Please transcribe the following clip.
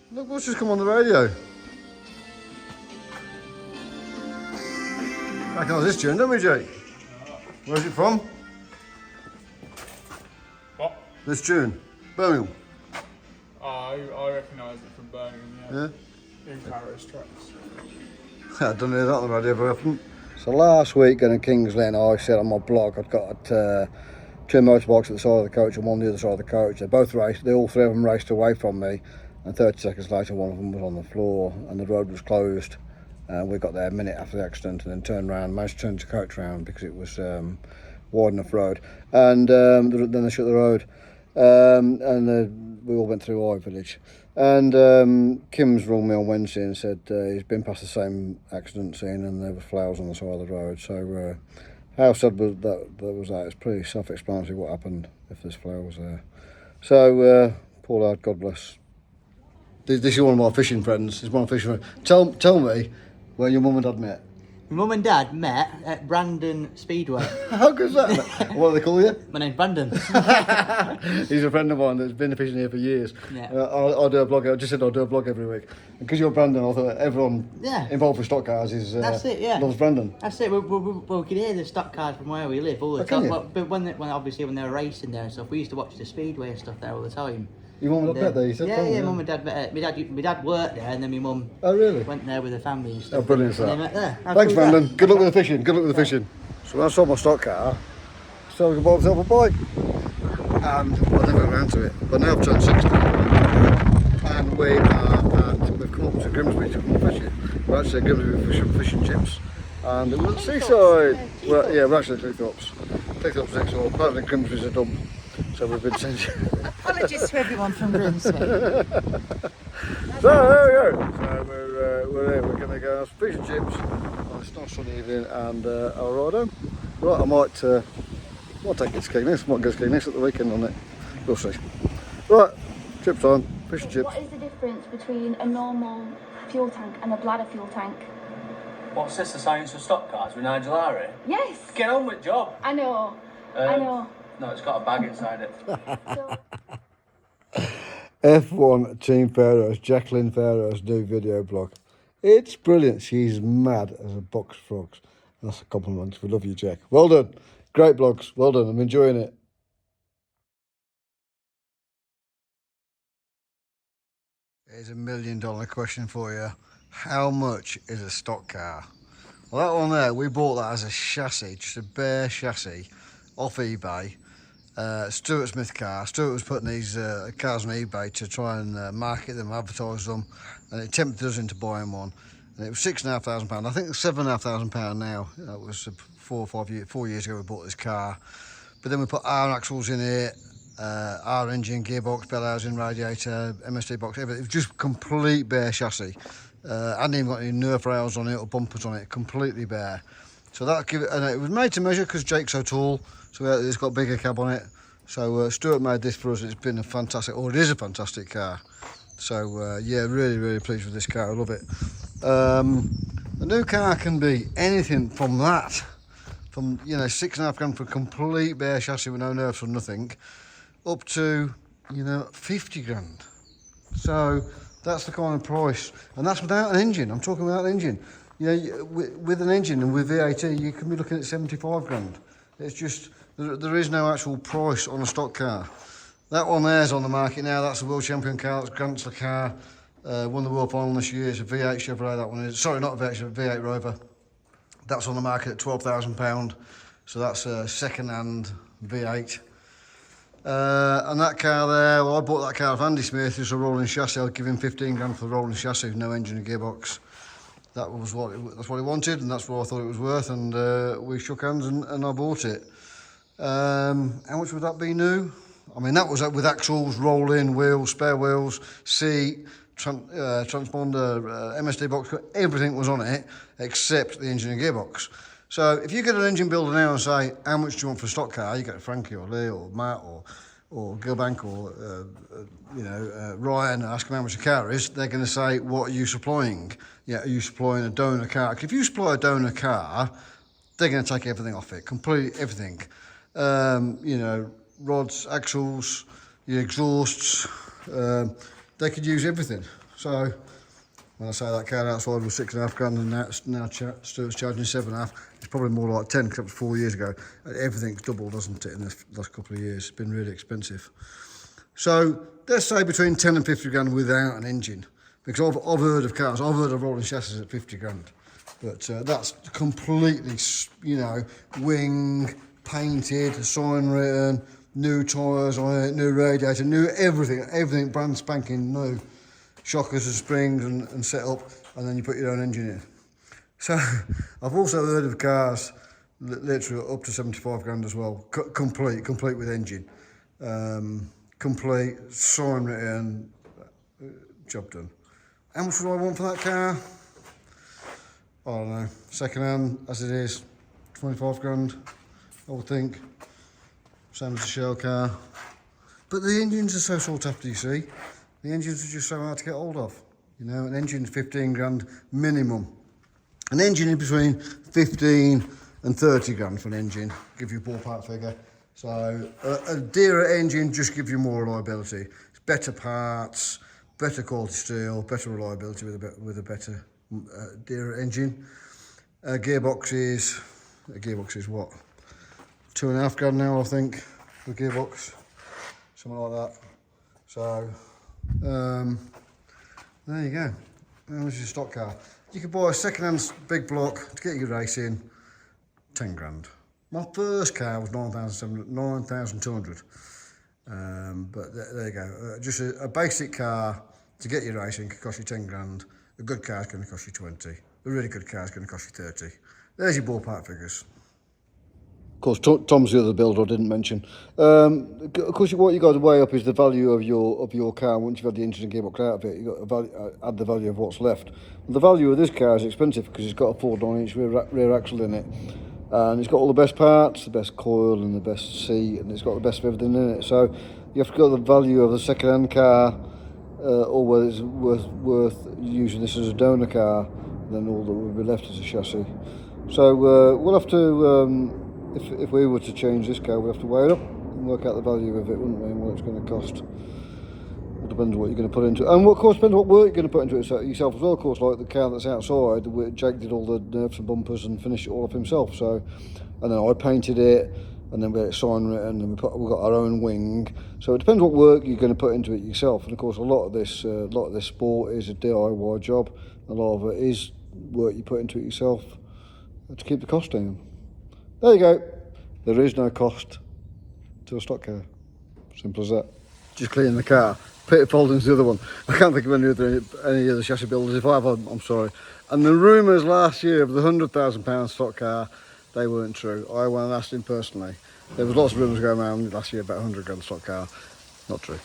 Look what's just come on the radio. Recognise this tune, don't we, Jake? Where's it from? What? This tune? Birmingham. I recognise it from Birmingham, yeah. In Paris tracks. I don't hear that on the radio very often. So last week going to Kings Lynn, I said on my blog I'd got two motorbikes at the side of the coach and one on the other side of the coach. They both raced, all three of them raced away from me, and 30 seconds later one of them was on the floor and the road was closed. We got there a minute after the accident and then turned around, managed to turn the coach around because it was wide enough road, and then they shut the road, and we all went through Eye Village. And Kim's rung me on Wednesday and said he's been past the same accident scene and there were flowers on the side of the road. So how sad was that? It's pretty self-explanatory what happened if there's flowers there. So poor lad, God bless. This is one of my fishing friends. He's one of my fishing friends. Tell me where your mum and dad met. My mum and dad met at Brandon Speedway. How good's that? What do they call you? My name's Brandon. He's a friend of mine that's been fishing here for years. Yeah. I do a blog. I just said I'll do a blog every week. And because you're Brandon, I thought everyone involved with stock cars is That's it, yeah. loves Brandon. That's it. We can hear the stock cars from where we live all the time. But when obviously when they were racing there and stuff, we used to watch the Speedway and stuff there all the time. Your mum and dad met there, you said? Yeah, mum and dad met. My dad worked there, and then my mum. Oh really? Went there with the family and stuff. Oh, brilliant And they stuff. met there. Thanks, Brandon. Good luck with the fishing. Good luck with the fishing. So when I sold my stock car, I started to buy myself a bike, and I never got around to it. But now I've turned 60, and we've come up to Grimsby to come fishing. We're actually at Grimsby for fish and chips, and it was at Seaside. Well, yeah, we're actually at Cleethorpes. Cleethorpes next door. Apparently Grimsby's a dump, so we've been changing. Apologies to everyone from Grimsby. So there we go. So we're here. We're going to go have fish and chips on this nice sunny evening, and I'll ride home. Right, I might take it to Skegness. Might go to Skegness at the weekend on it. We'll see. Right, chips on, fish and chips. What is the difference between a normal fuel tank and a bladder fuel tank? What's this, the science of stock cars with Nigel Harry? Yes. Get on with the job. I know. I know. No, it's got a bag inside it. So, F1 Team Pharaohs, Jacqueline Pharaohs new video blog. It's brilliant. She's mad as a box of frogs. That's a compliment. We love you, Jack. Well done. Great blogs. Well done. I'm enjoying it. Here's $1 million question for you. How much is a stock car? Well, that one there, we bought that as a chassis, just a bare chassis, off eBay. Stuart Smith car. Stuart was putting these cars on eBay to try and market them, advertise them, and it tempted us into buying one. And it was £6,500. I think it's £7,500 now. That was 4 years ago we bought this car. But then we put our axles in it, our engine, gearbox, bell housing, radiator, MSD box, everything. It was just complete bare chassis. Hadn't even got any nerf rails on it or bumpers on it, completely bare. So that give it, and it was made to measure because Jake's so tall, so it's got a bigger cab on it. So Stuart made this for us. It's been a fantastic, or it is a fantastic car. So yeah, really, really pleased with this car. I love it. A new car can be anything from that, from £6,500 for a complete bare chassis with no nerfs or nothing, up to 50 grand. So that's the kind of price, and that's without an engine. I'm talking without an engine. With an engine and with VAT, you can be looking at 75 grand. It's just, there is no actual price on a stock car. That one there's on the market now. That's the world champion car. That's Grant's the car. Won the world final this year. It's a V8 Chevrolet, that one is. Sorry, not a V8, V8 Rover. That's on the market at £12,000. So that's a second-hand V8. And that car there, well, I bought that car off Andy Smith. It's a rolling chassis. I'd give him 15 grand for the rolling chassis, no engine and gearbox. That's what he wanted, and that's what I thought it was worth. And we shook hands, and I bought it. How much would that be new? I mean, that was with axles, rolling, wheels, spare wheels, seat, transponder, MSD box, everything was on it except the engine and gearbox. So if you get an engine builder now and say, how much do you want for a stock car? You get Frankie or Lee or Matt or Gilbank or Ryan, and ask them how much a car is. They're going to say, what are you supplying? Yeah, are you supplying a donor car? 'Cause if you supply a donor car, they're going to take everything off it, completely everything. Rods, axles, your exhausts, they could use everything. So when I say that car outside was 6.5 grand and now Stuart's charging 7.5, it's probably more like 10 because that was 4 years ago. And everything's doubled, hasn't it, in the last couple of years? It's been really expensive. So let's say between 10 and 50 grand without an engine. Because I've heard of cars, I've heard of rolling chassis at 50 grand. But that's completely, you know, wing, painted, sign written, new tyres on it, new radiator, new everything brand spanking new. Shockers and springs and set up, and then you put your own engine in. So I've also heard of cars literally up to 75 grand as well, complete with engine, complete, sign written, job done. How much would I want for that car? I don't know, second hand as it is, 25 grand, I would think. Same as a shell car. But the engines are so sought after, you see. The engines are just so hard to get hold of. You know, an engine's 15 grand minimum. An engine in between 15 and 30 grand for an engine, give you a ballpark figure. So a dearer engine just gives you more reliability. It's better parts, better quality steel, better reliability with a better dearer engine. Gearbox is what? 2.5 grand now, I think, the gearbox, something like that. So there you go. How much is a stock car? You could buy a second-hand big block to get you racing, 10 grand. My first car was 9,200. But there you go. Just a basic car to get you racing could cost you 10 grand. A good car is going to cost you 20. A really good car is going to cost you 30. There's your ballpark figures. Of course, Tom's the other builder I didn't mention. Of course, what you got to weigh up is the value of your car. Once you've had the engine and gearbox out of it, you got to add the value of what's left. And the value of this car is expensive because it's got a 4.9-inch rear axle in it, and it's got all the best parts, the best coil and the best seat, and it's got the best of everything in it. So you have to go the value of the second-hand car, or whether it's worth using this as a donor car. Then all that will be left is a chassis. So we'll have to. If we were to change this car, we'd have to weigh it up and work out the value of it, wouldn't we, and what it's going to cost. It depends on what you're going to put into it. And of course, depends on what work you're going to put into it yourself as well. Of course, like the car that's outside, Jake did all the nerves and bumpers and finished it all up himself. So, and then I painted it, and then we had it sign written, and we got our own wing. So it depends what work you're going to put into it yourself. And of course, a lot of this sport is a DIY job. A lot of it is work you put into it yourself to keep the cost down. There you go. There is no cost to a stock car. Simple as that. Just cleaning the car. Peter Folding's the other one. I can't think of any other chassis builders. If I have, I'm sorry. And the rumours last year of the £100,000 stock car, they weren't true. I went and asked him personally. There was lots of rumours going around last year about 100 grand stock car. Not true.